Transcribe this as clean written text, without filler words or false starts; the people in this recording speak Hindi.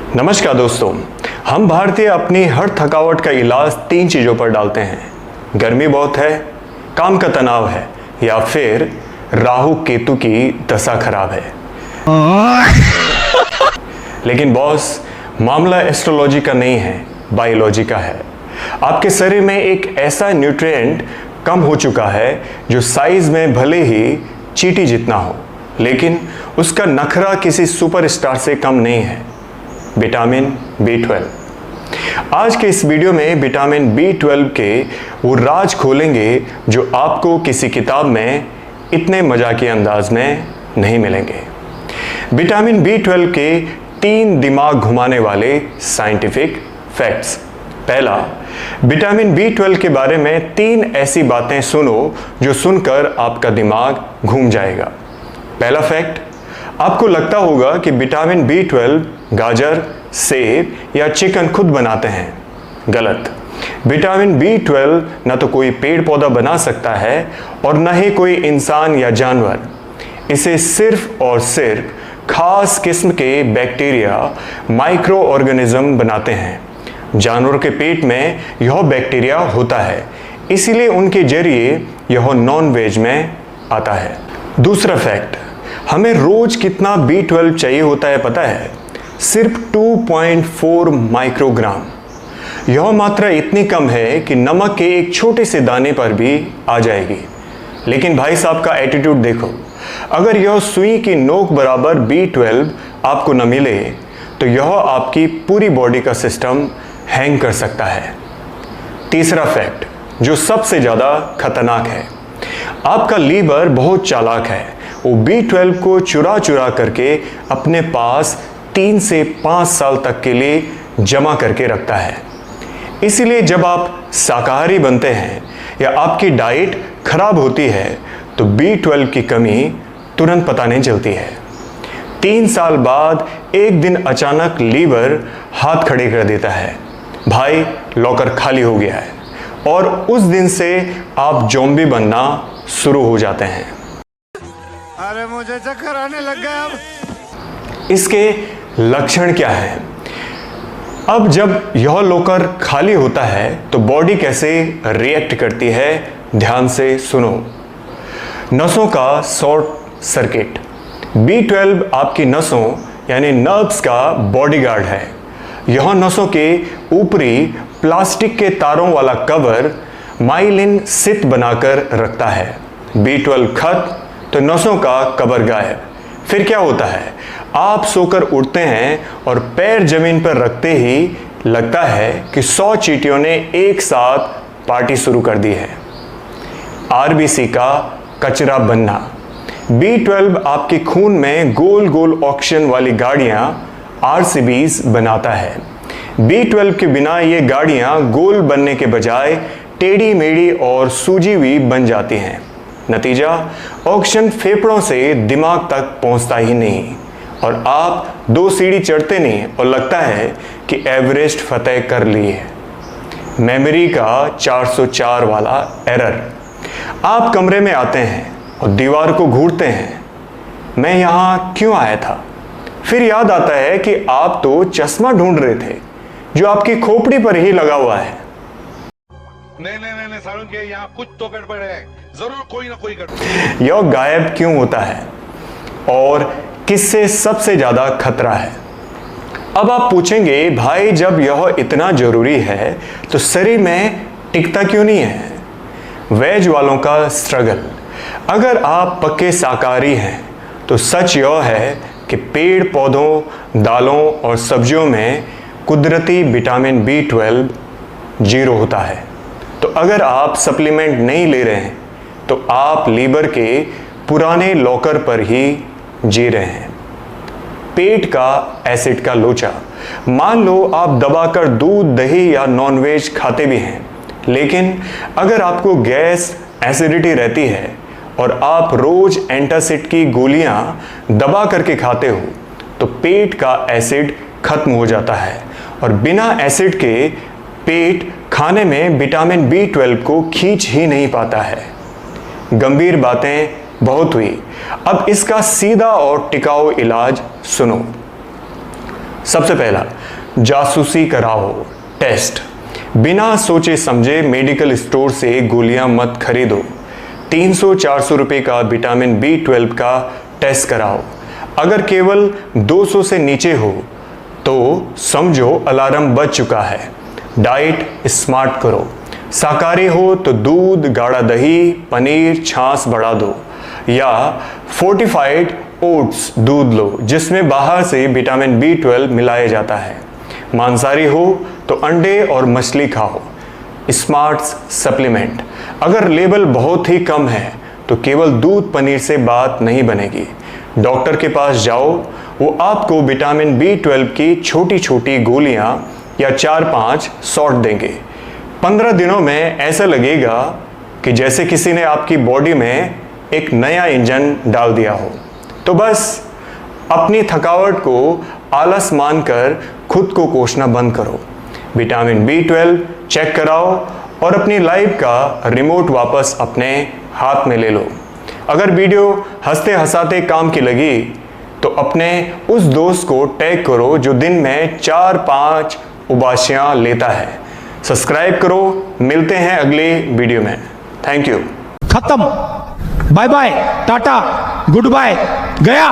नमस्कार दोस्तों, हम भारतीय अपनी हर थकावट का इलाज 3 चीज़ों पर डालते हैं। गर्मी बहुत है, काम का तनाव है या फिर राहु केतु की दशा खराब है। लेकिन बॉस, मामला एस्ट्रोलॉजी का नहीं है, बायोलॉजी का है। आपके शरीर में एक ऐसा न्यूट्रिएंट कम हो चुका है जो साइज में भले ही चींटी जितना हो, लेकिन उसका नखरा किसी सुपरस्टार से कम नहीं है, विटामिन B12। आज के इस वीडियो में विटामिन B12 के वो राज खोलेंगे जो आपको किसी किताब में इतने मजाकिया अंदाज में नहीं मिलेंगे। विटामिन B12 के 3 दिमाग घुमाने वाले साइंटिफिक फैक्ट्स। पहला, विटामिन B12 के बारे में 3 ऐसी बातें सुनो जो सुनकर आपका दिमाग घूम जाएगा। पहला फैक्ट, आपको लगता होगा कि विटामिन B12 गाजर, सेब या चिकन खुद बनाते हैं। गलत। विटामिन B12 न तो कोई पेड़ पौधा बना सकता है और न ही कोई इंसान या जानवर। इसे सिर्फ और सिर्फ खास किस्म के बैक्टीरिया, माइक्रो ऑर्गेनिज्म बनाते हैं। जानवरों के पेट में यह बैक्टीरिया होता है, इसीलिए उनके जरिए यह नॉन वेज में आता है। दूसरा फैक्ट, हमें रोज कितना B12 चाहिए होता है पता है? सिर्फ 2.4 माइक्रोग्राम। यह मात्रा इतनी कम है कि नमक के एक छोटे से दाने पर भी आ जाएगी। लेकिन भाई साहब का एटीट्यूड देखो, अगर यह सुई की नोक बराबर B12 आपको न मिले तो यह आपकी पूरी बॉडी का सिस्टम हैंग कर सकता है। तीसरा फैक्ट, जो सबसे ज़्यादा खतरनाक है, आपका लीवर बहुत चालाक है। वो B12 को चुरा चुरा करके अपने पास 3 से 5 साल तक के लिए जमा करके रखता है। इसीलिए जब आप शाकाहारी बनते हैं या आपकी डाइट खराब होती है तो B12 की कमी तुरंत पता नहीं चलती है। 3 साल बाद एक दिन अचानक लीवर हाथ खड़े कर देता है, भाई लॉकर खाली हो गया है, और उस दिन से आप ज़ॉम्बी बनना शुरू हो जाते हैं। अरे मुझे चक्कर आने लग गया। अब इसके लक्षण क्या हैं? अब जब यह लॉकर खाली होता है तो बॉडी कैसे रिएक्ट करती है, ध्यान से सुनो। नसों का शॉर्ट सर्किट। B12 आपकी नसों यानी नर्व्स का बॉडीगार्ड है। यह नसों के ऊपरी प्लास्टिक के तारों वाला कवर माइलिन सित बनाकर रखता है। B12 खत्म तो नसों का कवर गायब। फिर क्या होता है? आप सोकर उठते हैं और पैर जमीन पर रखते ही लगता है कि 100 चींटियों ने एक साथ पार्टी शुरू कर दी है। RBC का कचरा बनना। B12 आपके खून में गोल गोल ऑक्सीजन वाली गाड़ियां RCBs बनाता है। B12 के बिना ये गाड़ियां गोल बनने के बजाय टेढ़ी मेढ़ी और सूजी हुई बन जाती हैं। नतीजा, ऑक्सीजन फेफड़ों से दिमाग तक पहुंचता ही नहीं और आप 2 सीढ़ी चढ़ते नहीं और लगता है कि एवरेस्ट फतेह कर लिए है। मेमोरी का 404 वाला एरर। आप कमरे में आते हैं और दीवार को घूरते हैं, मैं यहाँ क्यों आया था? फिर याद आता है कि आप तो चश्मा ढूंढ रहे थे जो आपकी खोपड़ी पर ही लगा हुआ है। नहीं सारुण के यहाँ कुछ तो गड़बड़ है, जरूर कोई ना कोई गड़बड़। यह गायब क्यों होता है और किससे सबसे ज्यादा खतरा है? अब आप पूछेंगे, भाई जब यह इतना जरूरी है तो शरीर में टिकता क्यों नहीं है? वेज वालों का स्ट्रगल। अगर आप पक्के शाकाहारी हैं तो सच यह है कि पेड़ पौधों, दालों और सब्जियों में कुदरती विटामिन B12 0 होता है। तो अगर आप सप्लीमेंट नहीं ले रहे हैं तो आप लीवर के पुराने लॉकर पर ही जी रहे हैं। पेट का एसिड का लोचा। मान लो आप दबाकर दूध, दही या नॉनवेज खाते भी हैं, लेकिन अगर आपको गैस, एसिडिटी रहती है और आप रोज एंटासिड की गोलियां दबा करके खाते हो तो पेट का एसिड खत्म हो जाता है और बिना एसिड के पेट खाने में विटामिन B12 को खींच ही नहीं पाता है। गंभीर बातें बहुत हुई, अब इसका सीधा और टिकाऊ इलाज सुनो। सबसे पहला, जासूसी कराओ टेस्ट। बिना सोचे समझे मेडिकल स्टोर से गोलियां मत खरीदो। 300-400 रुपए का विटामिन B12 का टेस्ट कराओ। अगर केवल 200 से नीचे हो तो समझो अलार्म बज चुका है। डाइट स्मार्ट करो। शाकाहारी हो तो दूध, गाढ़ा दही, पनीर, छाछ बढ़ा दो या फोर्टिफाइड ओट्स दूध लो जिसमें बाहर से विटामिन B12 मिलाया जाता है। मांसाहारी हो तो अंडे और मछली खाओ। Smart supplement. अगर लेवल बहुत ही कम है तो केवल दूध पनीर से बात नहीं बनेगी। डॉक्टर के पास जाओ, वो आपको विटामिन B12 की छोटी छोटी गोलियां या 4-5 शॉट देंगे। 15 दिनों में ऐसा लगेगा कि जैसे किसी ने आपकी बॉडी में एक नया इंजन डाल दिया हो। तो बस अपनी थकावट को आलस मानकर खुद को कोसना बंद करो। विटामिन B12 चेक कराओ और अपनी लाइफ का रिमोट वापस अपने हाथ में ले लो। अगर वीडियो हंसते हंसाते काम की लगी तो अपने उस दोस्त को टैग करो जो दिन में 4-5 उबासियां लेता है। सब्सक्राइब करो। मिलते हैं अगले वीडियो में। Thank you. खत्म। Bye bye, tata, good bye, गया।